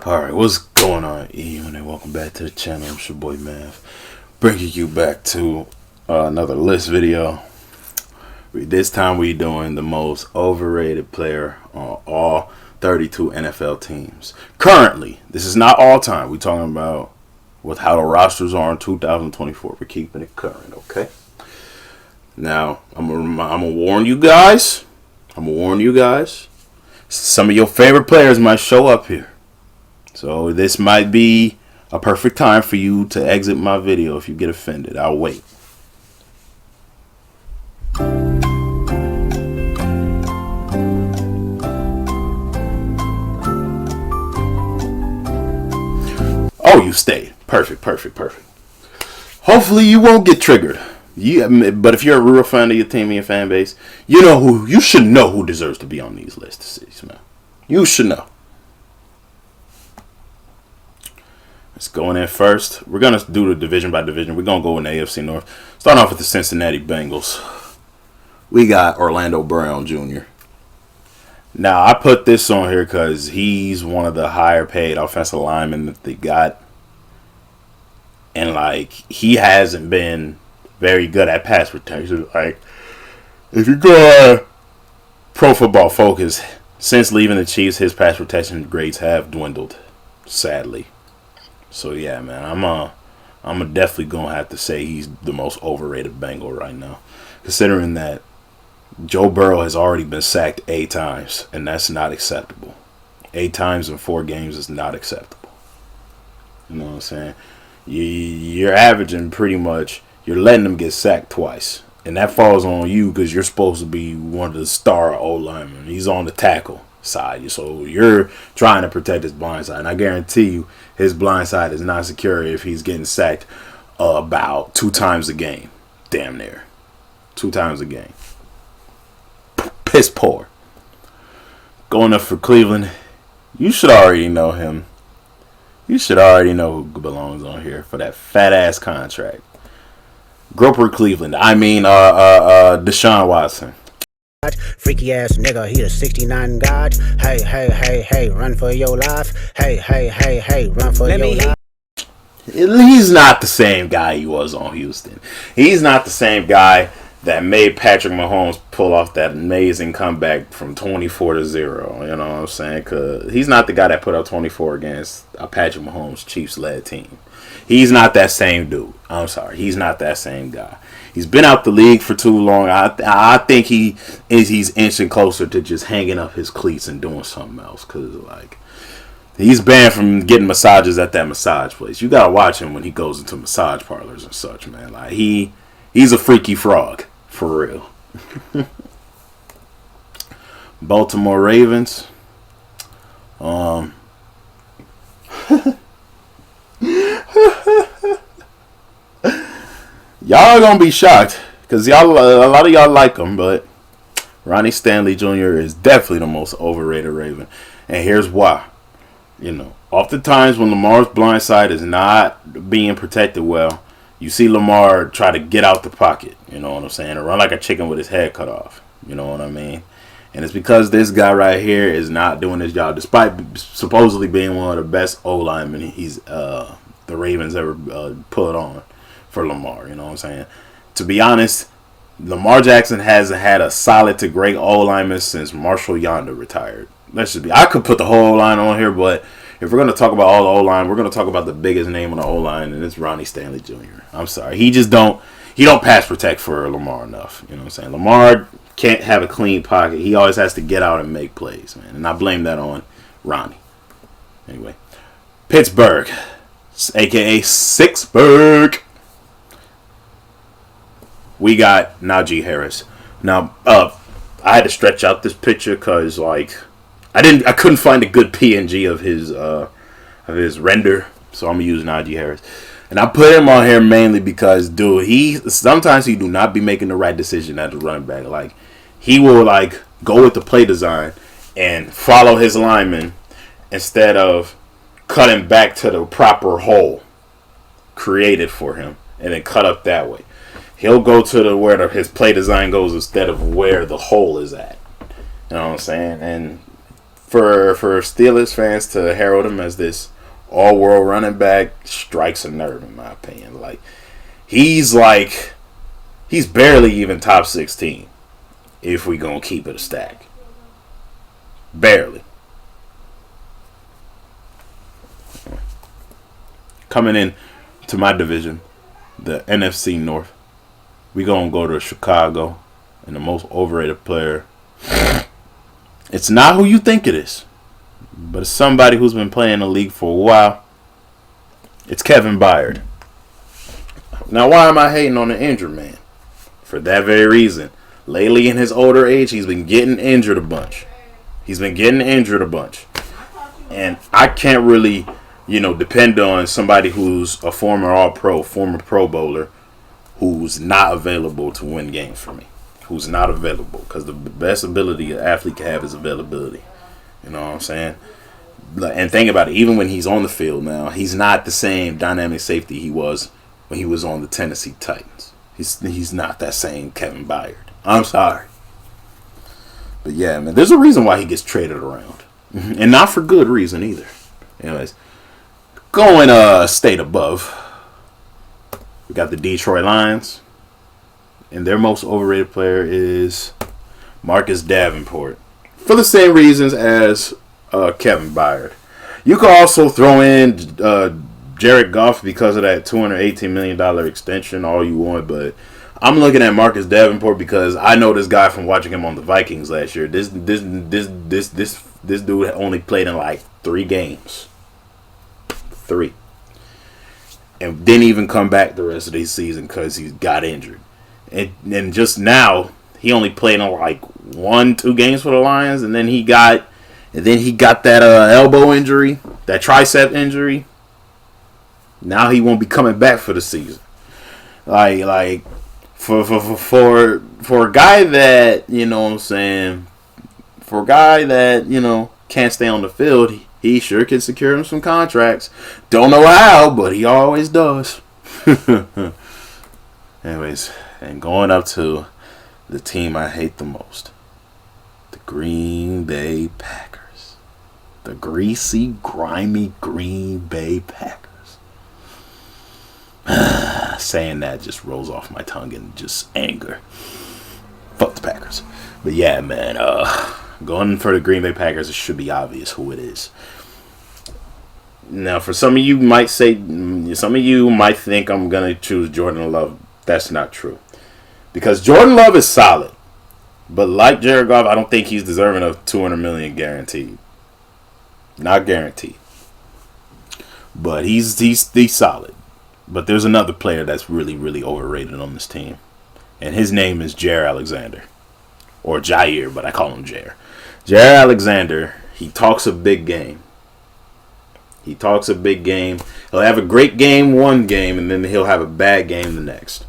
Alright, what's going on, everyone, and welcome back to the channel. I'm your boy Mav, bringing you back to another list video. This time we doing the most overrated player on all 32 NFL teams. Currently, this is not all time. We're talking about with how the rosters are in 2024. We're keeping it current, okay? Now, I'm gonna warn you guys. Some of your favorite players might show up here. So this might be a perfect time for you to exit my video if you get offended. I'll wait. Oh, you stayed. Perfect. Hopefully you won't get triggered. But if you're a real fan of your team and your fan base, you should know who deserves to be on these lists, man. You should know. Let's go in first. We're going to do the division by division. We're going to go in the AFC North. Starting off with the Cincinnati Bengals. We got Orlando Brown Jr. Now, I put this on here because he's one of the higher paid offensive linemen that they got. And, he hasn't been very good at pass protection. If you go on Pro Football Focus, since leaving the Chiefs, his pass protection grades have dwindled, sadly. So yeah, man, I'm definitely gonna have to say he's the most overrated Bengal right now, considering that Joe Burrow has already been sacked 8 times, and that's not acceptable. 8 times in 4 games is not acceptable. You know what I'm saying? You're averaging pretty much. You're letting him get sacked twice, and that falls on you because you're supposed to be one of the star O-linemen. He's on the tackle side, so you're trying to protect his blind side, and I guarantee you his blind side is not secure if he's getting sacked about 2 times a game. Damn near 2 times a game. Piss poor. Going up for Cleveland, you should already know him. You should already know who belongs on here for that fat ass contract. Groper Cleveland. I mean Deshaun Watson. Freaky ass nigga, he a 69 god. Hey, run for your life. Hey, run for your life. He's not the same guy he was on Houston. He's not the same guy that made Patrick Mahomes pull off that amazing comeback from 24-0. You know what I'm saying? Because he's not the guy that put up 24 against a Patrick Mahomes Chiefs-led team. He's not that same dude. I'm sorry. He's not that same guy. He's been out the league for too long. I think he's inching closer to just hanging up his cleats and doing something else. Because, he's banned from getting massages at that massage place. You got to watch him when he goes into massage parlors and such, man. He's a freaky frog. For real. Baltimore Ravens. Y'all are gonna be shocked because a lot of y'all like him, but Ronnie Stanley Jr. is definitely the most overrated Raven, and here's why. Oftentimes when Lamar's blind side is not being protected well, you see Lamar try to get out the pocket. You know what I'm saying? Or run like a chicken with his head cut off. You know what I mean? And it's because this guy right here is not doing his job, despite supposedly being one of the best O-linemen the Ravens ever put on for Lamar. You know what I'm saying? To be honest, Lamar Jackson hasn't had a solid to great O-lineman since Marshall Yonder retired. I could put the whole O-line on here, but if we're going to talk about all the O-line, we're going to talk about the biggest name on the O-line, and it's Ronnie Stanley Jr. I'm sorry. He don't pass protect for Lamar enough. You know what I'm saying? Lamar can't have a clean pocket. He always has to get out and make plays, man. And I blame that on Ronnie. Anyway, Pittsburgh, a.k.a. Sixburg. We got Najee Harris. Now, I had to stretch out this picture because, I couldn't find a good PNG of his render, so I'm gonna use Najee Harris. And I put him on here mainly because, dude, sometimes he do not be making the right decision as a running back. He will go with the play design and follow his lineman instead of cutting back to the proper hole created for him and then cut up that way. He'll go to where his play design goes instead of where the hole is at. You know what I'm saying? And for Steelers fans to herald him as this all-world running back strikes a nerve, in my opinion. He's barely even top 16 if we gonna keep it a stack. Barely. Coming in to my division, the NFC North, we gonna go to Chicago, and the most overrated player. It's not who you think it is, but it's somebody who's been playing the league for a while. It's Kevin Byard. Now, why am I hating on the injured man? For that very reason. Lately, in his older age, he's been getting injured a bunch. And I can't really, depend on somebody who's a former All-Pro, former Pro Bowler, who's not available to win games for me. Who's not available. Because the best ability an athlete can have is availability. You know what I'm saying? And think about it. Even when he's on the field now, he's not the same dynamic safety he was when he was on the Tennessee Titans. He's not that same Kevin Byard. I'm sorry. But yeah, man, there's a reason why he gets traded around. And not for good reason either. Anyways, going a state above, we got the Detroit Lions. And their most overrated player is Marcus Davenport. For the same reasons as Kevin Byard. You can also throw in Jared Goff because of that $218 million extension, all you want. But I'm looking at Marcus Davenport because I know this guy from watching him on the Vikings last year. This dude only played in like 3 games. 3. And didn't even come back the rest of the season because he got injured. And just now, he only played in like 1-2 games for the Lions, and then he got that elbow injury, that tricep injury. Now he won't be coming back for the season. Like for a guy that, what I'm saying, for a guy that, can't stay on the field, he sure can secure him some contracts. Don't know how, but he always does. Anyways, and going up to the team I hate the most, the Green Bay Packers. The greasy, grimy Green Bay Packers. Saying that just rolls off my tongue in just anger. Fuck the Packers. But yeah, man, going for the Green Bay Packers, it should be obvious who it is. Now, for some of you might think I'm going to choose Jordan Love. That's not true. Because Jordan Love is solid. But like Jared Goff, I don't think he's deserving of $200 million guaranteed. Not guaranteed. But he's solid. But there's another player that's really, really overrated on this team. And his name is Jair Alexander. Or Jair, but I call him Jair. Jair Alexander, he talks a big game. He'll have a great game one game, and then he'll have a bad game the next.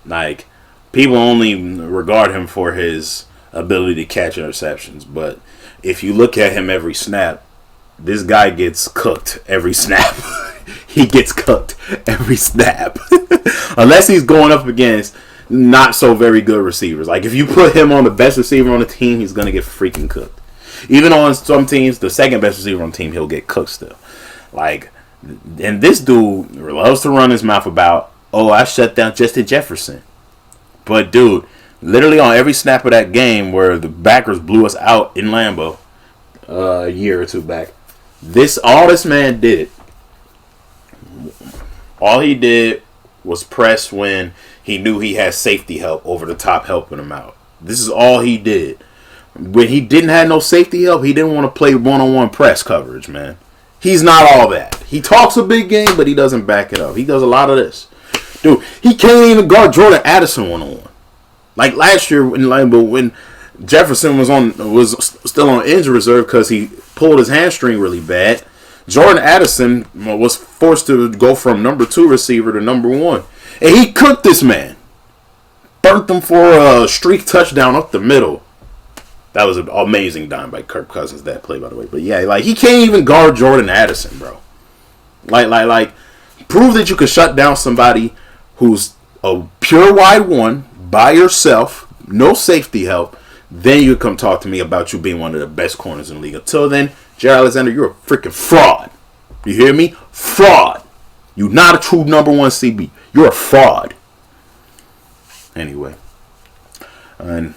Like, people only regard him for his ability to catch interceptions. But if you look at him every snap, this guy gets cooked every snap. He gets cooked every snap. Unless he's going up against not so very good receivers. Like, if you put him on the best receiver on the team, he's going to get freaking cooked. Even on some teams, the second best receiver on the team, he'll get cooked still. Like, and this dude loves to run his mouth about, I shut down Justin Jefferson. But, dude, literally on every snap of that game where the backers blew us out in Lambeau a year or two back, all this man did, all he did was press when he knew he had safety help over the top helping him out. This is all he did. When he didn't have no safety help, he didn't want to play one-on-one press coverage, man. He's not all that. He talks a big game, but he doesn't back it up. He does a lot of this. Dude, he can't even guard Jordan Addison one-on-one. Like last year when Jefferson was still on injury reserve because he pulled his hamstring really bad, Jordan Addison was forced to go from number 2 receiver to number 1. And he cooked this man. Burnt him for a streak touchdown up the middle. That was an amazing dime by Kirk Cousins, that play, by the way. But yeah, like, he can't even guard Jordan Addison, bro. Like, prove that you can shut down somebody who's a pure wide one by yourself, no safety help. Then you come talk to me about you being one of the best corners in the league. Until then, Jared Alexander, you're a freaking fraud. You hear me? Fraud. You're not a true number one CB. You're a fraud. Anyway. And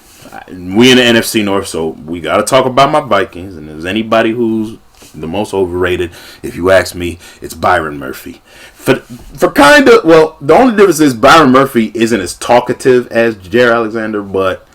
we in the NFC North, so we got to talk about my Vikings. And if there's anybody who's the most overrated, if you ask me, it's Byron Murphy. For kind of, well, the only difference is Byron Murphy isn't as talkative as Jared Alexander, but,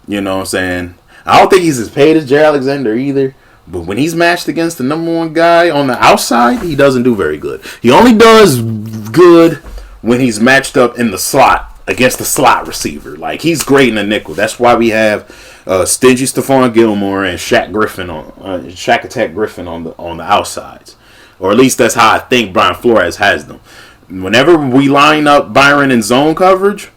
you know what I'm saying? I don't think he's as paid as Jared Alexander either. But when he's matched against the number one guy on the outside, he doesn't do very good. He only does good when he's matched up in the slot against the slot receiver. Like, he's great in the nickel. That's why we have stingy Stephon Gilmore and Shaq Attack Griffin on the outsides. Or at least that's how I think Brian Flores has them. Whenever we line up Byron in zone coverage,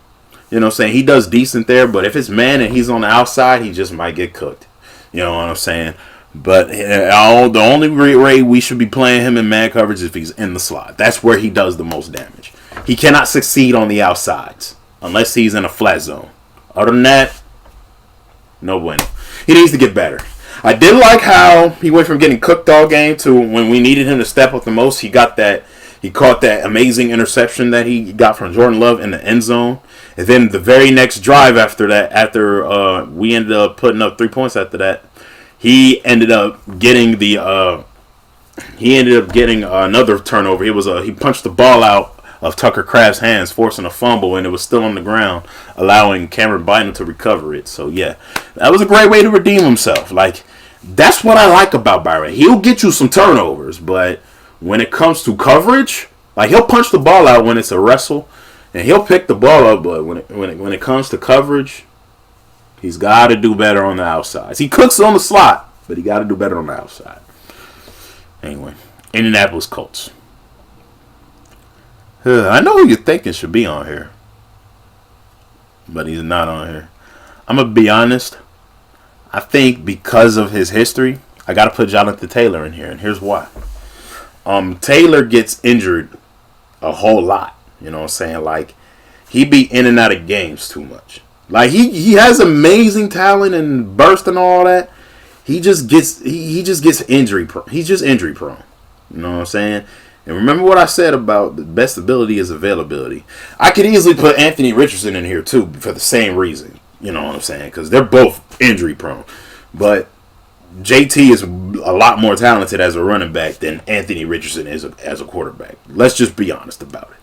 you know what I'm saying, he does decent there. But if it's man and he's on the outside, he just might get cooked. You know what I'm saying? But the only way we should be playing him in man coverage is if he's in the slot. That's where he does the most damage. He cannot succeed on the outsides unless he's in a flat zone. Other than that, no bueno. He needs to get better. I did like how he went from getting cooked all game to when we needed him to step up the most, he caught that amazing interception that he got from Jordan Love in the end zone. And then the very next drive after we ended up putting up 3 points after that, he ended up getting another turnover. He punched the ball out of Tucker Kraft's hands, forcing a fumble, and it was still on the ground, allowing Cameron Bynum to recover it. So yeah, that was a great way to redeem himself. Like, that's what I like about Byron. He'll get you some turnovers, but when it comes to coverage, like, he'll punch the ball out when it's a wrestle, and he'll pick the ball up. But when it comes to coverage, he's got to do better on the outside. He cooks on the slot, but he got to do better on the outside. Anyway, Indianapolis Colts. I know who you're thinking should be on here, but he's not on here. I'm going to be honest. I think because of his history, I got to put Jonathan Taylor in here, and here's why. Taylor gets injured a whole lot. You know what I'm saying? Like, he be in and out of games too much. Like, he has amazing talent and burst and all that. He just gets injury prone. He's just injury prone. You know what I'm saying? And remember what I said about the best ability is availability. I could easily put Anthony Richardson in here too for the same reason. You know what I'm saying? Because they're both injury prone. But JT is a lot more talented as a running back than Anthony Richardson is as a quarterback. Let's just be honest about it.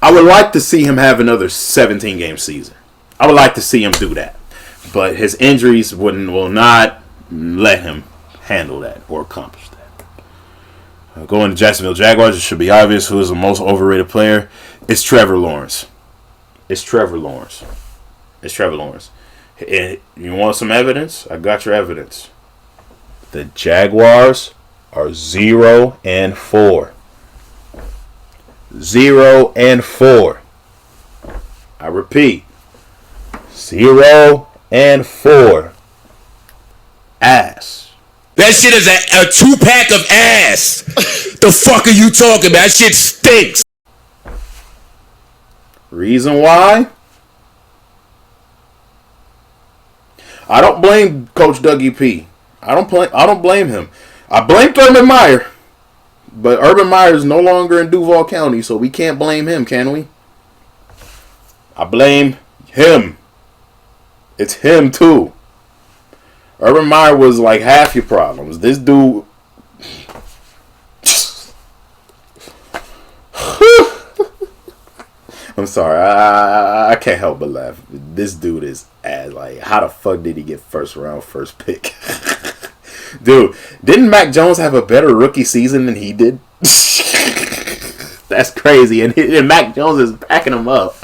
I would like to see him have another 17-game season. I would like to see him do that. But his injuries will not let him handle that or accomplish that. Going to Jacksonville Jaguars, it should be obvious who is the most overrated player. It's Trevor Lawrence. And you want some evidence? I got your evidence. The Jaguars are 0-4. 0-4. I repeat, 0-4. Ass. That shit is a 2-pack of ass. The fuck are you talking about? That shit stinks. Reason why? I don't blame Coach Dougie P. I don't blame him. I blame Urban Meyer. But Urban Meyer is no longer in Duval County, so we can't blame him, can we? I blame him. It's him too. Urban Meyer was like half your problems. This dude. I'm sorry. I can't help but laugh. This dude is ass. Like, how the fuck did he get first round, first pick? Dude, didn't Mac Jones have a better rookie season than he did? That's crazy. And Mac Jones is backing him up.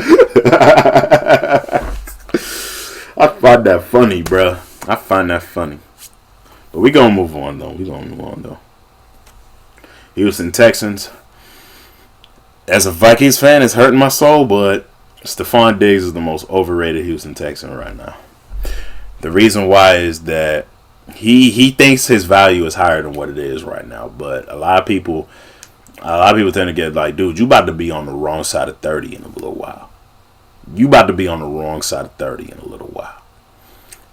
I find that funny, bro. I find that funny. But we gonna move on, though. Houston Texans. As a Vikings fan, it's hurting my soul, but Stephon Diggs is the most overrated Houston Texan right now. The reason why is that he thinks his value is higher than what it is right now. But a lot of people tend to get like, dude, you about to be on the wrong side of 30 in a little while.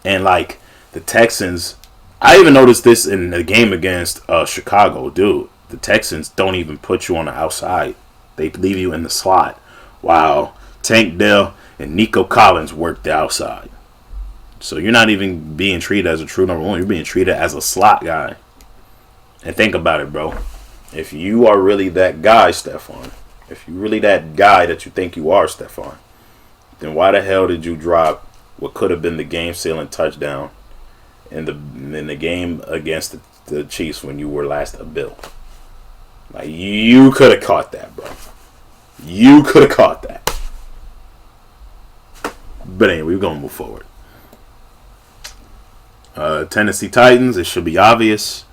And like the Texans, I even noticed this in the game against Chicago, dude. The Texans don't even put you on the outside; they leave you in the slot, while Tank Dell and Nico Collins work the outside. So you're not even being treated as a true number one; you're being treated as a slot guy. And think about it, bro. If you are really that guy, Stephon, if you're really that guy that you think you are, Stephon, then why the hell did you drop what could have been the game-sealing touchdown in the game against the Chiefs when you were last a Bill? Like, you could have caught that, bro. You could have caught that. But anyway, we're going to move forward. Tennessee Titans, it should be obvious.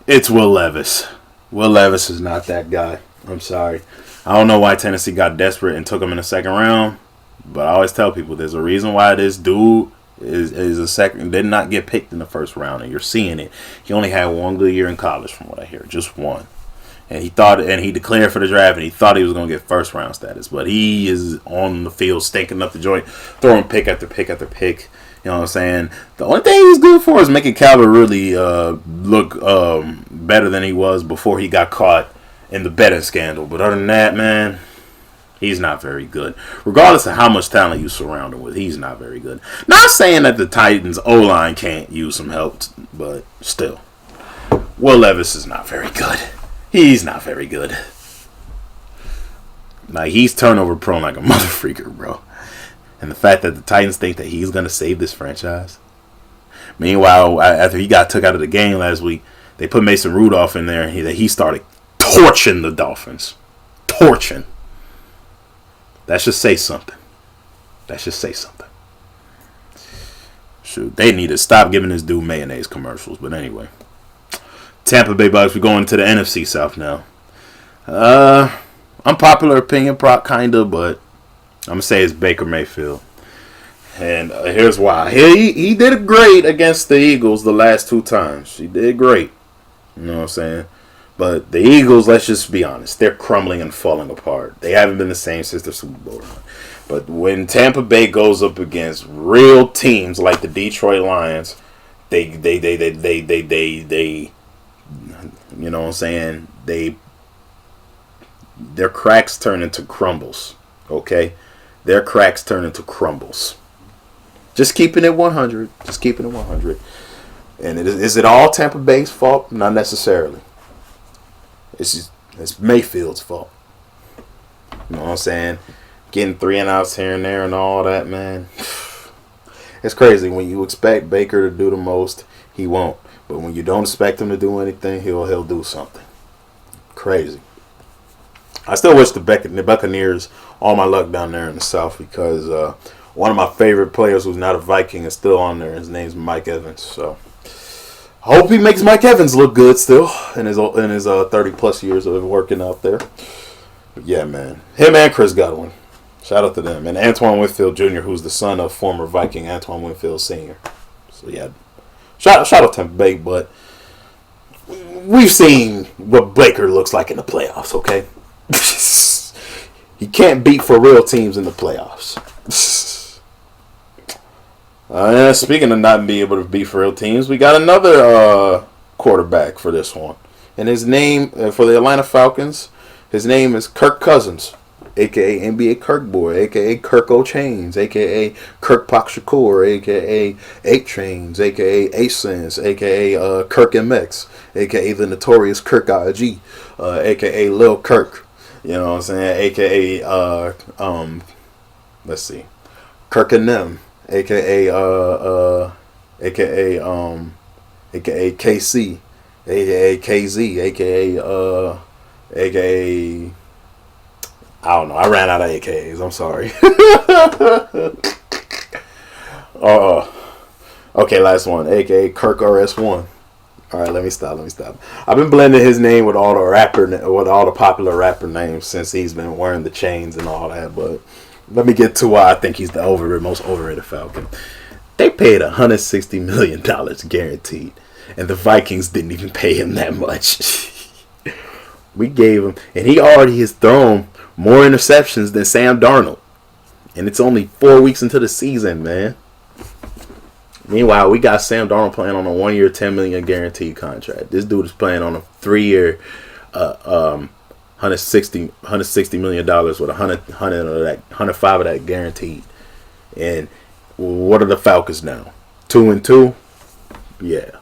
It's Will Levis. Will Levis is not that guy. I'm sorry. I don't know why Tennessee got desperate and took him in the second round. But I always tell people there's a reason why this dude is a second, did not get picked in the first round, and you're seeing it. He only had one good year in college, from what I hear, just one. And he declared for the draft, and he thought he was going to get first round status. But he is on the field stinking up the joint, throwing pick after pick after pick. You know what I'm saying? The only thing he's good for is making Calvin really look better than he was before he got caught in the betting scandal. But other than that, man, he's not very good. Regardless of how much talent you surround him with, he's not very good. Not saying that the Titans' O-line can't use some help, but still. Will Levis is not very good. He's not very good. Like, he's turnover prone like a mother freaker, bro. And the fact that the Titans think that he's going to save this franchise. Meanwhile, after he got took out of the game last week, they put Mason Rudolph in there, and he started torching the Dolphins. Torching. That should say something. That should say something. Shoot, they need to stop giving this dude mayonnaise commercials. But anyway, Tampa Bay Bucks. We're going to the NFC South now. Unpopular opinion, kinda, but I'm gonna say it's Baker Mayfield, and here's why. He did great against the Eagles the last two times. He did great. You know what I'm saying? But the Eagles, let's just be honest, they're crumbling and falling apart. They haven't been the same since the Super Bowl run. But when Tampa Bay goes up against real teams like the Detroit Lions, they you know what I'm saying? Their cracks turn into crumbles. Okay? Their cracks turn into crumbles. Just keeping it 100. Just keeping it 100. And is it all Tampa Bay's fault? Not necessarily. It's Mayfield's fault. You know what I'm saying? Getting 3 and outs here and there and all that, man. It's crazy. When you expect Baker to do the most, he won't. But when you don't expect him to do anything, he'll do something. Crazy. I still wish the Buccaneers all my luck down there in the South, because one of my favorite players who's not a Viking is still on there. His name's Mike Evans. So I hope he makes Mike Evans look good still in his 30-plus years of working out there. But yeah, man. Him and Chris Godwin. Shout out to them. And Antoine Winfield Jr., who's the son of former Viking Antoine Winfield Sr. So yeah, shout out to Tampa Bay, but we've seen what Baker looks like in the playoffs, okay? He can't beat for real teams in the playoffs. Speaking of not being able to beat for real teams, we got another quarterback for this one. And his name, for the Atlanta Falcons, his name is Kirk Cousins, a.k.a. NBA Kirk Boy, a.k.a. Kirk O'Chains, a.k.a. Kirk Pak Shakur, a.k.a. 8 Chains, a.k.a. 8 Cents, a.k.a. Kirk MX, a.k.a. the notorious Kirk IG, a.k.a. Lil Kirk. You know what I'm saying? A.k.a. Let's see, Kirk and them, a.k.a. KC, a.k.a. KZ, a.k.a. a.k.a. I don't know. I ran out of AKAs. I'm sorry. Okay, last one. A.k.a. Kirk RS1. All right, let me stop. I've been blending his name with all the popular rapper names since he's been wearing the chains and all that. But let me get to why I think he's the most overrated Falcon. They paid $160 million guaranteed, and the Vikings didn't even pay him that much. We gave him, and he already has thrown more interceptions than Sam Darnold, and it's only 4 weeks into the season, man. Meanwhile, we got Sam Darnold playing on a 1-year, $10 million guaranteed contract. This dude is playing on a 3-year, $160 million with 105 of that guaranteed. And what are the Falcons now? 2-2. Yeah,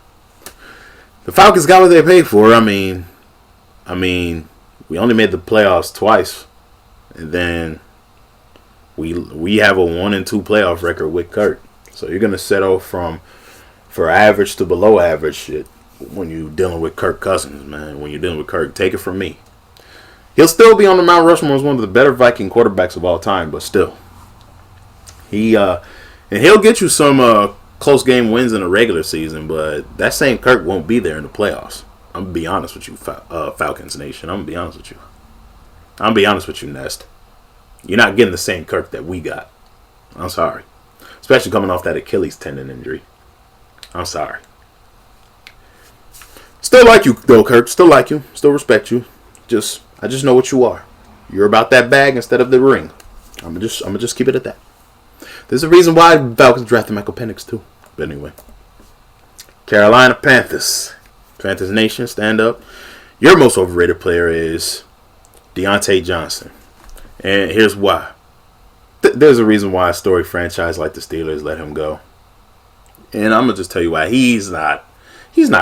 the Falcons got what they paid for. I mean, we only made the playoffs twice, and then we have a 1-2 playoff record with Kirk. So you're gonna settle for average to below average shit when you're dealing with Kirk Cousins, man. When you're dealing with Kirk, take it from me. He'll still be on the Mount Rushmore as one of the better Viking quarterbacks of all time, but still, and he'll get you some close game wins in the regular season, but that same Kirk won't be there in the playoffs. I'm gonna be honest with you, Falcons Nation. I'm gonna be honest with you. I'm gonna be honest with you, Nest. You're not getting the same Kirk that we got. I'm sorry. Especially coming off that Achilles tendon injury. I'm sorry. Still like you, though, Kirk. Still like you. Still respect you. I just know what you are. You're about that bag instead of the ring. I'm gonna just keep it at that. There's a reason why Falcons drafted Michael Penix, too. But anyway. Carolina Panthers. Panthers Nation, stand up. Your most overrated player is Deontay Johnson. And here's why. There's a reason why a storied franchise like the Steelers let him go. And I'm going to just tell you why. He's not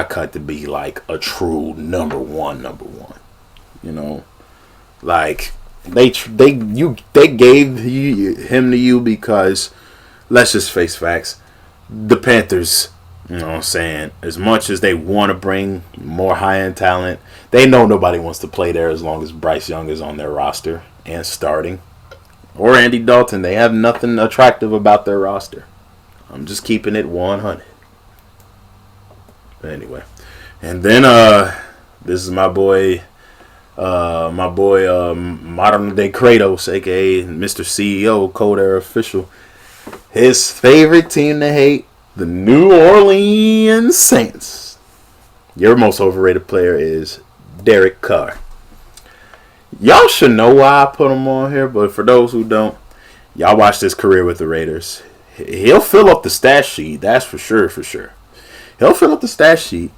cut to be like a true number one. You know, like they gave him to you because, let's just face facts, the Panthers, you know what I'm saying, as much as they want to bring more high-end talent, they know nobody wants to play there as long as Bryce Young is on their roster and starting. Or Andy Dalton. They have nothing attractive about their roster. I'm just keeping it 100. But anyway. And then this is my boy modern day Kratos, aka Mr. CEO, Cold Air Official. His favorite team to hate, the New Orleans Saints. Your most overrated player is Derek Carr. Y'all should know why I put him on here, but for those who don't, y'all watched his career with the Raiders. He'll fill up the stat sheet, that's for sure. He'll fill up the stat sheet,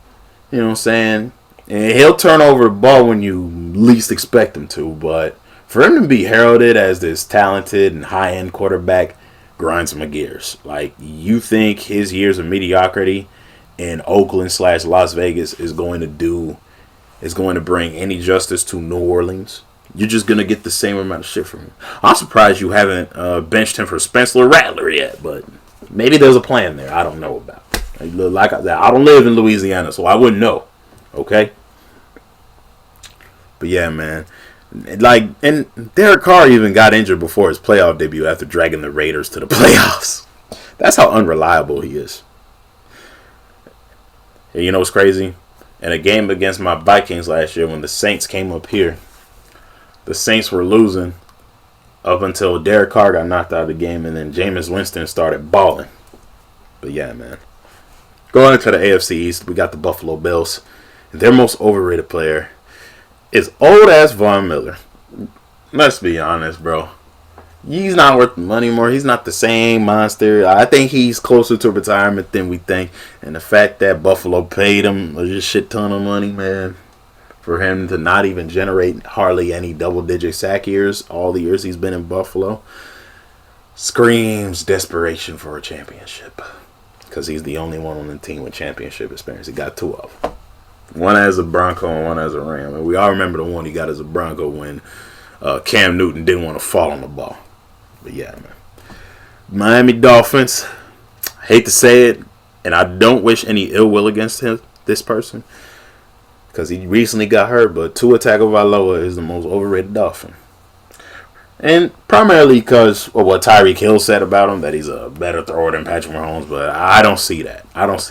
you know what I'm saying? And he'll turn over the ball when you least expect him to, but for him to be heralded as this talented and high-end quarterback grinds my gears. Like, you think his years of mediocrity in Oakland/Las Vegas is going to bring any justice to New Orleans? You're just going to get the same amount of shit from him. I'm surprised you haven't benched him for Spencer Rattler yet, but maybe there's a plan there I don't know about. Like I don't live in Louisiana, so I wouldn't know. Okay? But yeah, man. Like, and Derek Carr even got injured before his playoff debut after dragging the Raiders to the playoffs. That's how unreliable he is. And you know what's crazy? In a game against my Vikings last year when the Saints came up here, the Saints were losing up until Derek Carr got knocked out of the game and then Jameis Winston started balling. But yeah, man. Going into the AFC East, we got the Buffalo Bills. Their most overrated player is old-ass Von Miller. Let's be honest, bro. He's not worth the money anymore. He's not the same monster. I think he's closer to retirement than we think. And the fact that Buffalo paid him a shit ton of money, man, for him to not even generate hardly any double-digit sack years all the years he's been in Buffalo, screams desperation for a championship. Because he's the only one on the team with championship experience. He got two of them. One as a Bronco and one as a Ram. And we all remember the one he got as a Bronco when Cam Newton didn't want to fall on the ball. But yeah, man. Miami Dolphins. I hate to say it, and I don't wish any ill will against this person, because he recently got hurt, but Tua Tagovailoa is the most overrated Dolphin. And primarily because of what Tyreek Hill said about him, that he's a better thrower than Patrick Mahomes, but I don't see that. You know what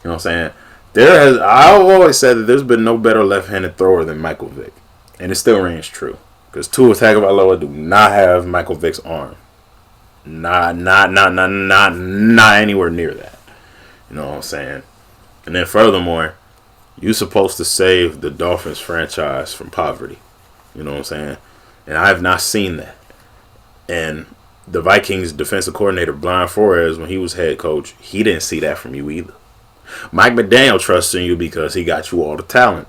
I'm saying? I've always said that there's been no better left-handed thrower than Michael Vick. And it still rings true. Because Tua Tagovailoa do not have Michael Vick's arm. Not anywhere near that. You know what I'm saying? And then furthermore, you're supposed to save the Dolphins franchise from poverty. You know what I'm saying? And I have not seen that. And the Vikings defensive coordinator, Brian Flores, when he was head coach, he didn't see that from you either. Mike McDaniel trusts in you because he got you all the talent.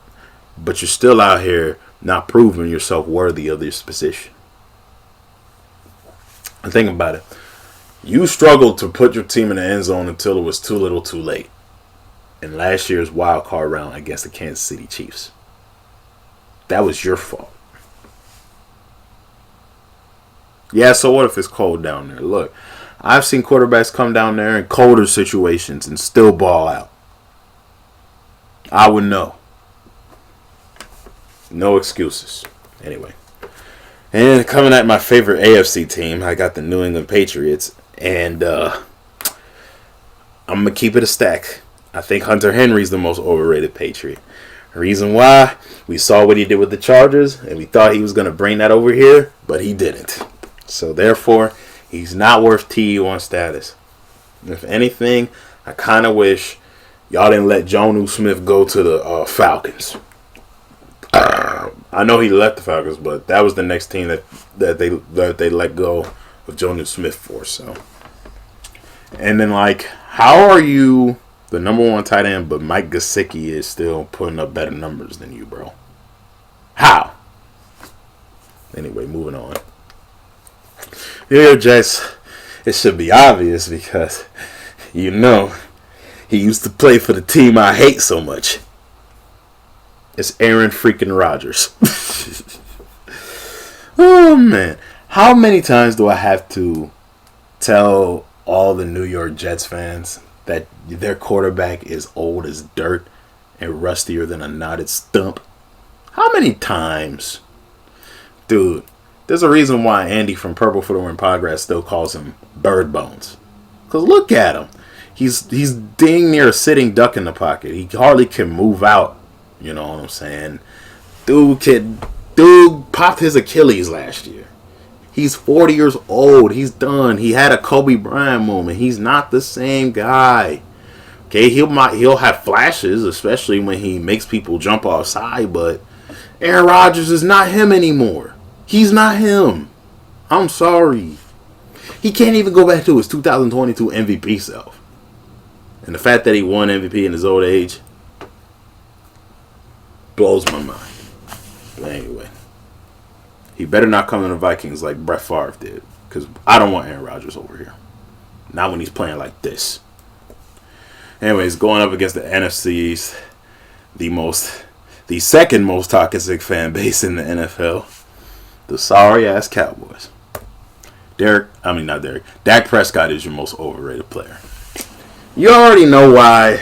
But you're still out here not proving yourself worthy of this position. And think about it. You struggled to put your team in the end zone until it was too little too late. In last year's wild card round against the Kansas City Chiefs. That was your fault. Yeah, so what if it's cold down there? Look, I've seen quarterbacks come down there in colder situations and still ball out. I would know. No excuses. Anyway. And coming at my favorite AFC team, I got the New England Patriots. And I'm going to keep it a stack. I think Hunter Henry's the most overrated Patriot. Reason why, we saw what he did with the Chargers, and we thought he was going to bring that over here, but he didn't. So therefore, he's not worth TE1 status. If anything, I kind of wish y'all didn't let Jonnu Smith go to the Falcons. I know he left the Falcons, but that was the next team that they let go of Jonnu Smith for. So, and then how are you the number one tight end, but Mike Gesicki is still putting up better numbers than you, bro? How? Anyway, moving on. New York Jets, it should be obvious because, he used to play for the team I hate so much. It's Aaron freaking Rodgers. Oh, man. How many times do I have to tell all the New York Jets fans that their quarterback is old as dirt and rustier than a knotted stump? How many times? Dude, there's a reason why Andy from Purple for the Win Podcast still calls him Bird Bones. Because look at him. He's dang near a sitting duck in the pocket. He hardly can move out. You know what I'm saying? Dude popped his Achilles last year. He's 40 years old. He's done. He had a Kobe Bryant moment. He's not the same guy. Okay, he'll have flashes, especially when he makes people jump offside, but Aaron Rodgers is not him anymore. He's not him. I'm sorry. He can't even go back to his 2022 MVP self. And the fact that he won MVP in his old age blows my mind. But anyway, he better not come to the Vikings like Brett Favre did, because I don't want Aaron Rodgers over here. Not when he's playing like this. Anyways, going up against the NFC's, the second most toxic fan base in the NFL, the sorry ass Cowboys. Dak Prescott is your most overrated player. You already know why.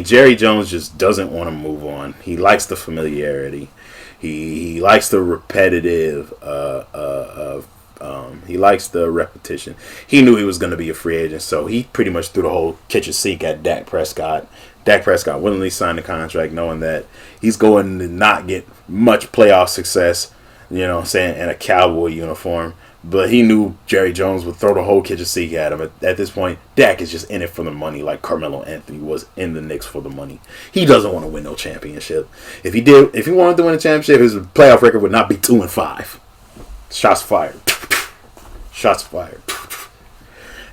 Jerry Jones just doesn't want to move on. He likes the familiarity. He likes the repetitive. He likes the repetition. He knew he was going to be a free agent, so he pretty much threw the whole kitchen sink at Dak Prescott. Dak Prescott willingly signed the contract, knowing that he's going to not get much playoff success, in a Cowboy uniform. But he knew Jerry Jones would throw the whole kitchen sink at him. At this point, Dak is just in it for the money, like Carmelo Anthony was in the Knicks for the money. He doesn't want to win no championship. If he wanted to win a championship, his playoff record would not be 2-5. Shots fired. Shots fired.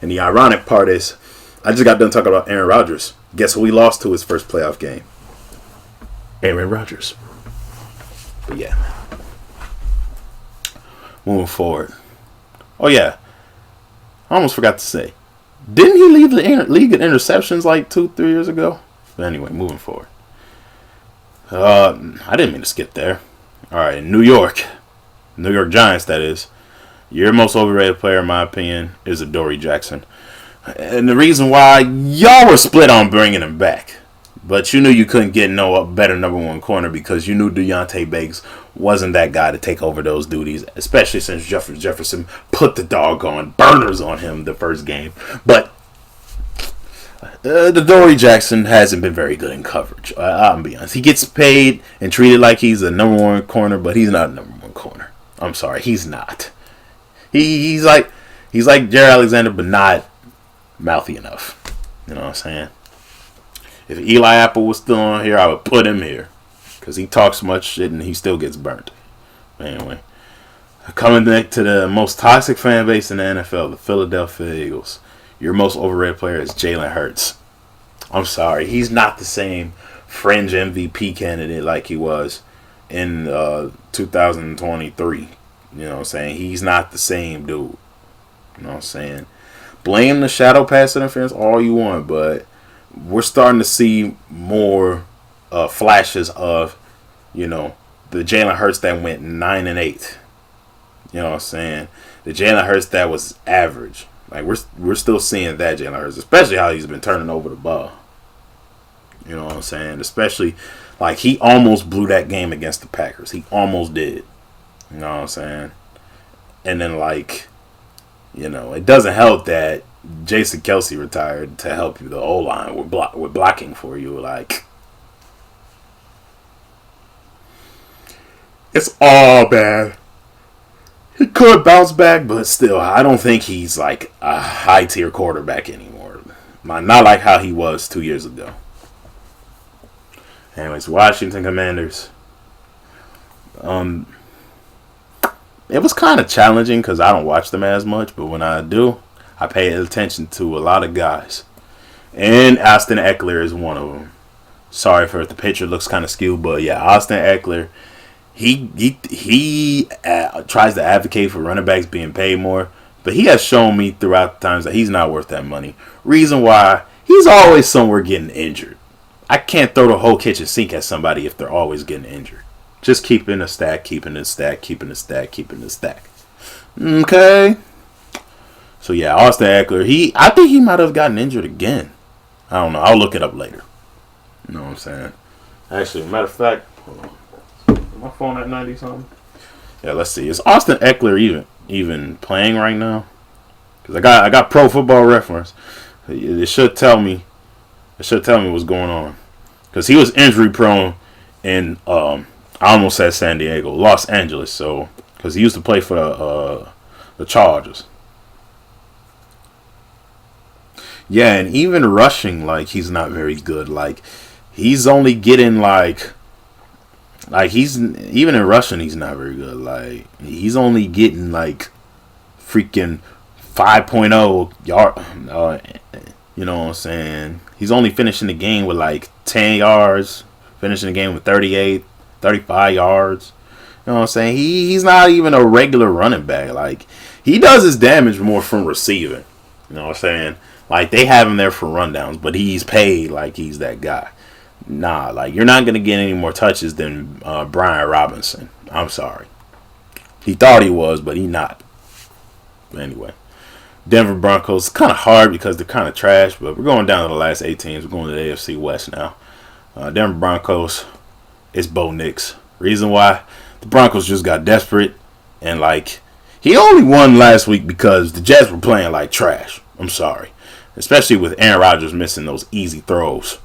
And the ironic part is, I just got done talking about Aaron Rodgers. Guess who he lost to his first playoff game? Aaron Rodgers. But yeah. Moving forward. Oh, yeah. I almost forgot to say. Didn't he lead the league in interceptions like 2-3 years ago? But anyway, moving forward. I didn't mean to skip there. All right, New York Giants, that is. Your most overrated player, in my opinion, is Adoree Jackson. And the reason why, y'all were split on bringing him back. But you knew you couldn't get no better number one corner because you knew Deontay Banks wasn't that guy to take over those duties, especially since Jefferson put the doggone burners on him the first game. But Adoree Jackson hasn't been very good in coverage. I'll be honest. He gets paid and treated like he's a number one corner, but he's not a number one corner. I'm sorry, he's not. He's like Jared Alexander, but not mouthy enough. You know what I'm saying? If Eli Apple was still on here, I would put him here. Because he talks much shit and he still gets burnt. Anyway. Coming back to the most toxic fan base in the NFL, the Philadelphia Eagles. Your most overrated player is Jalen Hurts. I'm sorry, he's not the same fringe MVP candidate like he was in 2023. You know what I'm saying? He's not the same dude. You know what I'm saying? Blame the shadow pass interference all you want, but we're starting to see more flashes of, the Jalen Hurts that went 9-8. You know what I'm saying? The Jalen Hurts that was average. Like we're still seeing that Jalen Hurts, especially how he's been turning over the ball. You know what I'm saying? Especially like he almost blew that game against the Packers. He almost did. You know what I'm saying? And then it doesn't help that Jason Kelsey retired to help you. The O-line with blocking for you. Like, it's all bad. He could bounce back, but still, I don't think he's like a high-tier quarterback anymore. Not like how he was 2 years ago. Anyways, Washington Commanders. It was kind of challenging because I don't watch them as much, but when I do, I pay attention to a lot of guys. And Austin Eckler is one of them. Sorry if the picture looks kind of skewed, but yeah, Austin Eckler. He tries to advocate for running backs being paid more, but he has shown me throughout the times that he's not worth that money. Reason why, he's always somewhere getting injured. I can't throw the whole kitchen sink at somebody if they're always getting injured. Just keeping a stack, keeping a stack, keeping a stack, keeping a stack. Okay. So yeah, Austin Eckler, I think he might have gotten injured again. I don't know. I'll look it up later. You know what I'm saying? Actually, matter of fact, hold on. My phone at 90 something. Yeah, let's see. Is Austin Eckler even playing right now? Because I got Pro Football Reference. It should tell me. It should tell me what's going on. Because he was injury prone in I almost said San Diego, Los Angeles. So because he used to play for the Chargers. Yeah, and even rushing, like, he's not very good. Like, he's only getting like he's even in rushing, he's not very good. Like, he's only getting like freaking 5.0 yard. You know what I'm saying? He's only finishing the game with like 10 yards, finishing the game with 38, 35 yards. You know what I'm saying? He's not even a regular running back. Like, he does his damage more from receiving. You know what I'm saying? Like, they have him there for rundowns, but he's paid like he's that guy. Nah, like, you're not going to get any more touches than Brian Robinson. I'm sorry. He thought he was, but he not. But anyway. Denver Broncos, kind of hard because they're kind of trash, but we're going down to the last 8 teams. We're going to the AFC West now. Denver Broncos, it's Bo Nix. Reason why? The Broncos just got desperate, and like, he only won last week because the Jets were playing like trash. I'm sorry. Especially with Aaron Rodgers missing those easy throws.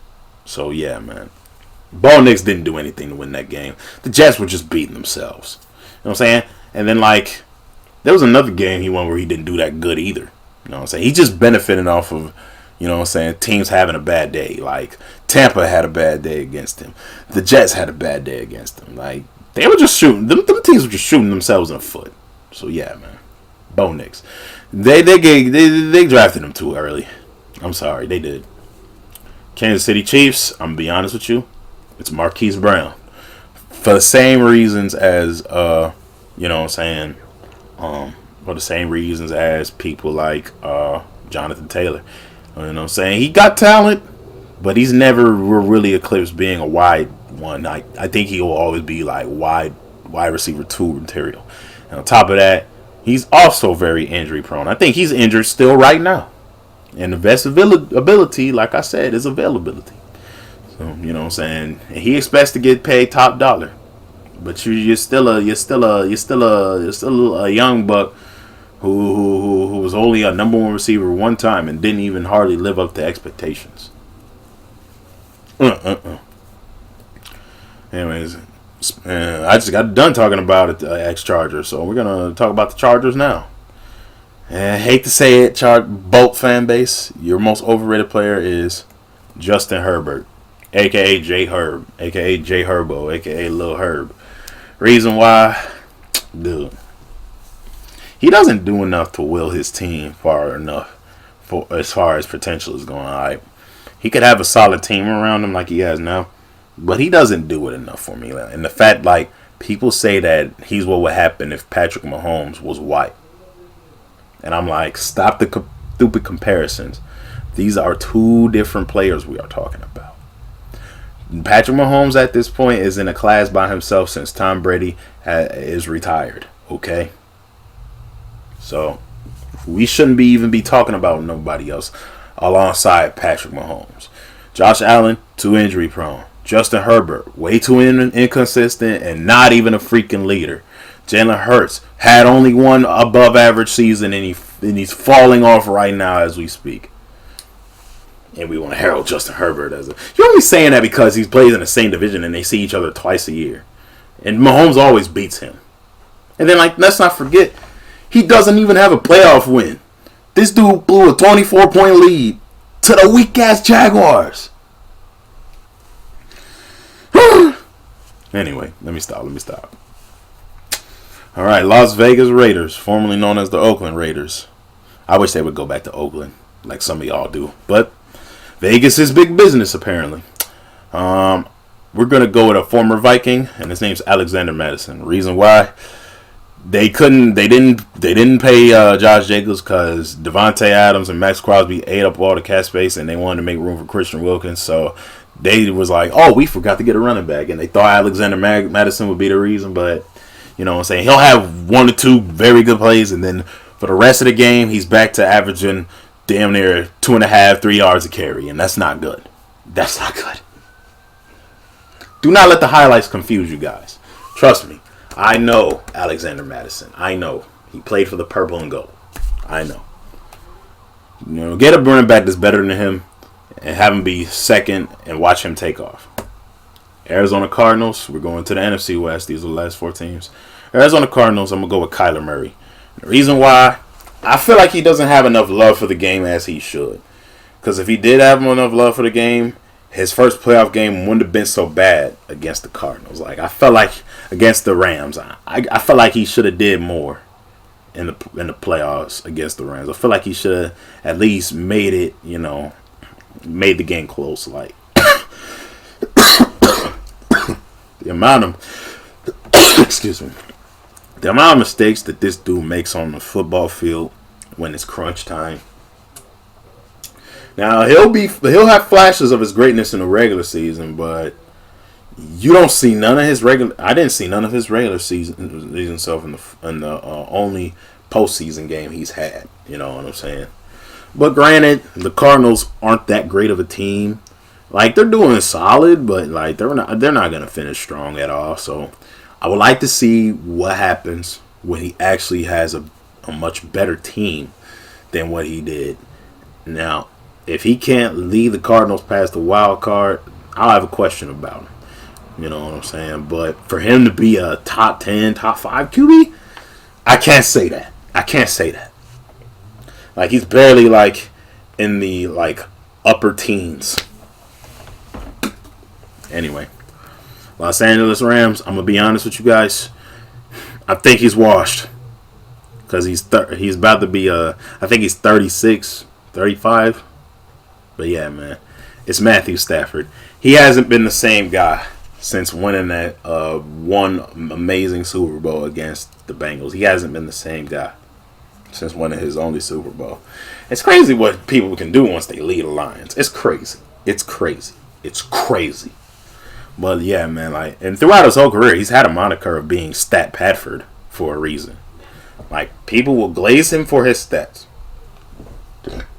So yeah, man. Bo Nix didn't do anything to win that game. The Jets were just beating themselves. You know what I'm saying? And then like, there was another game he won where he didn't do that good either. You know what I'm saying? He just benefiting off of, you know what I'm saying, teams having a bad day. Like, Tampa had a bad day against him. The Jets had a bad day against him. Like, they were just shooting. Them teams were just shooting themselves in the foot. So yeah, man. Bo Nix. They drafted him too early. I'm sorry, they did. Kansas City Chiefs, I'm going to be honest with you, it's Marquise Brown. For the same reasons as, you know what I'm saying, for the same reasons as people like Jonathan Taylor. You know what I'm saying? He got talent, but he's never really eclipsed being a wide one. I think he will always be like wide receiver 2 material. And on top of that, he's also very injury prone. I think he's injured still right now. And the best ability, like I said, is availability. So, you know what I'm saying? And he expects to get paid top dollar. But you're still a young buck who was only a number 1 receiver one time and didn't even hardly live up to expectations. Anyways, I just got done talking about it, ex-Chargers, so we're gonna talk about the Chargers now. And I hate to say it, Bolt fan base, your most overrated player is Justin Herbert, a.k.a. J Herb, a.k.a. J Herbo, a.k.a. Lil Herb. Reason why, dude, he doesn't do enough to will his team far enough for as far as potential is going. All right, he could have a solid team around him like he has now, but he doesn't do it enough for me. And the fact, like, people say that he's what would happen if Patrick Mahomes was white, and I'm like, stop the stupid comparisons. These are two different players we are talking about. Patrick Mahomes at this point is in a class by himself since Tom Brady is retired. Okay, so we shouldn't even be talking about nobody else alongside Patrick Mahomes. Josh Allen, too injury prone. Justin Herbert, way too inconsistent and not even a freaking leader. Jalen Hurts had only one above average season, and he's falling off right now as we speak. And we want to herald Justin Herbert as a... You're only saying that because he plays in the same division and they see each other twice a year. And Mahomes always beats him. And then, like, let's not forget, he doesn't even have a playoff win. This dude blew a 24-point lead to the weak-ass Jaguars. Anyway, let me stop. All right, Las Vegas Raiders, formerly known as the Oakland Raiders. I wish they would go back to Oakland, like some of y'all do. But Vegas is big business, apparently. We're going to go with a former Viking, and his name's Alexander Madison. Reason why? They didn't pay Josh Jacobs because Devontae Adams and Max Crosby ate up all the cap space, and they wanted to make room for Christian Wilkins. So they was like, oh, we forgot to get a running back, and they thought Alexander Madison would be the reason. But you know what I'm saying, he'll have 1 or 2 very good plays, and then for the rest of the game, he's back to averaging damn near 2.5, 3 yards a carry, and that's not good. That's not good. Do not let the highlights confuse you guys. Trust me. I know Alexander Madison. I know. He played for the purple and gold. I know. You know, get a running back that's better than him and have him be second and watch him take off. Arizona Cardinals. We're going to the NFC West. These are the last 4 teams. Arizona Cardinals, I'm going to go with Kyler Murray. The reason why, I feel like he doesn't have enough love for the game as he should. Because if he did have enough love for the game, his first playoff game wouldn't have been so bad against the Cardinals. Like, I felt like against the Rams, I felt like he should have did more in the playoffs against the Rams. I feel like he should have at least made it, you know, made the game close. Like the amount of excuse me, the amount of mistakes that this dude makes on the football field when it's crunch time. Now he'll have flashes of his greatness in the regular season, but you don't see none of his regular. I didn't see none of his regular season stuff in the only postseason game he's had. You know what I'm saying? But granted, the Cardinals aren't that great of a team. Like, they're doing solid, but like they're not gonna finish strong at all. So I would like to see what happens when he actually has a much better team than what he did. Now, if he can't lead the Cardinals past the wild card, I'll have a question about him. You know what I'm saying? But for him to be a top 10, top 5 QB, I can't say that. Like, he's barely like in the like upper teens. Anyway, Los Angeles Rams, I'm gonna be honest with you guys. I think he's washed. Because he's about to be I think he's 36, 35. But yeah, man, it's Matthew Stafford. He hasn't been the same guy since winning that one amazing Super Bowl against the Bengals. He hasn't been the same guy since winning his only Super Bowl. It's crazy what people can do once they lead the Lions. It's crazy. But yeah, man, like, and throughout his whole career, he's had a moniker of being Stat Padford for a reason. Like, people will glaze him for his stats.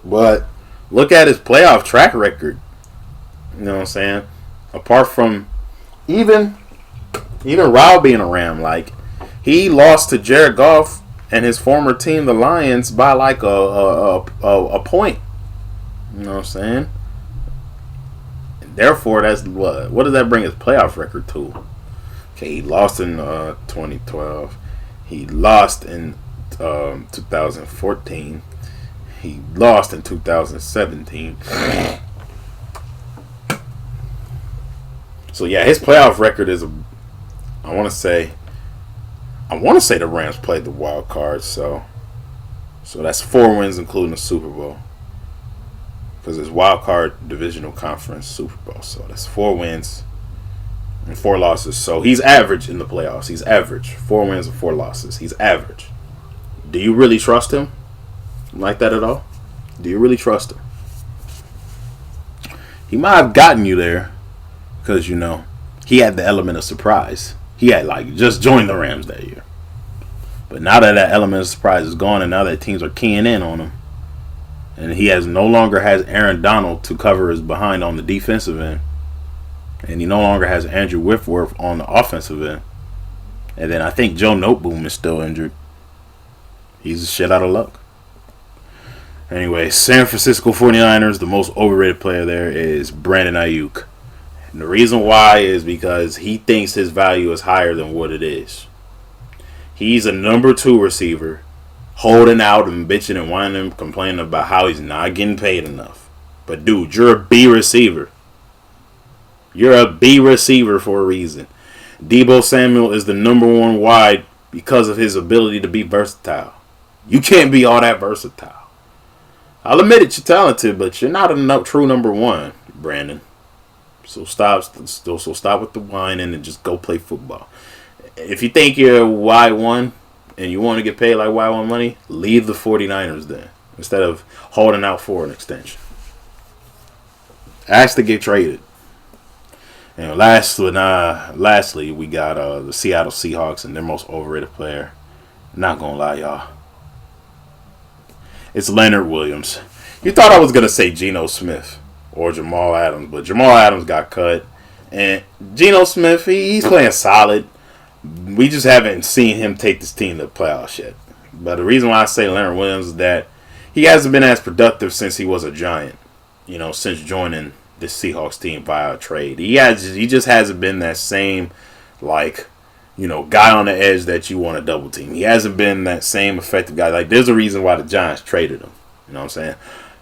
But look at his playoff track record. You know what I'm saying? Apart from even Rao being a Ram, like, he lost to Jared Goff and his former team, the Lions, by like a point. You know what I'm saying? And therefore, that's what does that bring his playoff record to? Okay, he lost in 2012. He lost in 2014. He lost in 2017. So yeah, his playoff record is I want to say the Rams played the wild card, so So that's 4 wins, including the Super Bowl. Because it's wild card divisional conference Super Bowl. So that's 4 wins and 4 losses. So he's average in the playoffs. He's average. 4 wins and 4 losses. He's average. Do you really trust him like that at all? Do you really trust him? He might have gotten you there because, you know, he had the element of surprise. He had, like, just joined the Rams that year. But now that element of surprise is gone and now that teams are keying in on him, and he no longer has Aaron Donald to cover his behind on the defensive end, and he no longer has Andrew Whitworth on the offensive end, and then I think Joe Noteboom is still injured. He's shit out of luck. Anyway, San Francisco 49ers, the most overrated player there is Brandon Ayuk. And the reason why is because he thinks his value is higher than what it is. He's a number 2 receiver, holding out and bitching and whining and complaining about how he's not getting paid enough. But dude, you're a B receiver. You're a B receiver for a reason. Deebo Samuel is the number 1 wide because of his ability to be versatile. You can't be all that versatile. I'll admit it, you're talented, but you're not a true number 1, Brandon. So stop with the whining and just go play football. If you think you're a Y1 and you want to get paid like Y1 money, leave the 49ers then instead of holding out for an extension. Ask to get traded. And lastly, we got the Seattle Seahawks and their most overrated player. Not gonna lie, y'all. It's Leonard Williams. You thought I was going to say Geno Smith or Jamal Adams, but Jamal Adams got cut. And Geno Smith, he's playing solid. We just haven't seen him take this team to the playoffs yet. But the reason why I say Leonard Williams is that he hasn't been as productive since he was a Giant. You know, since joining the Seahawks team via a trade. He just hasn't been that same, like, you know, guy on the edge that you want to double team. He hasn't been that same effective guy. Like, there's a reason why the Giants traded him. You know what I'm saying?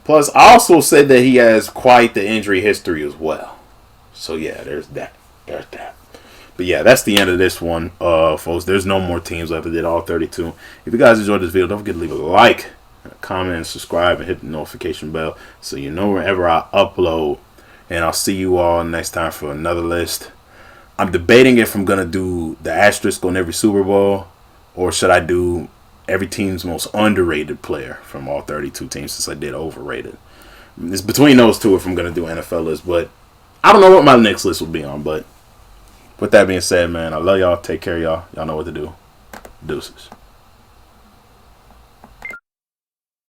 Plus, I also said that he has quite the injury history as well. So, yeah, there's that. But, yeah, that's the end of this one, folks. There's no more teams left. I did all 32. If you guys enjoyed this video, don't forget to leave a like, comment, and subscribe, and hit the notification bell so you know whenever I upload. And I'll see you all next time for another list. I'm debating if I'm going to do the asterisk on every Super Bowl or should I do every team's most underrated player from all 32 teams since I did overrated. It's between those two if I'm going to do NFL list, but I don't know what my next list will be on. But with that being said, man, I love y'all. Take care, y'all. Y'all know what to do. Deuces.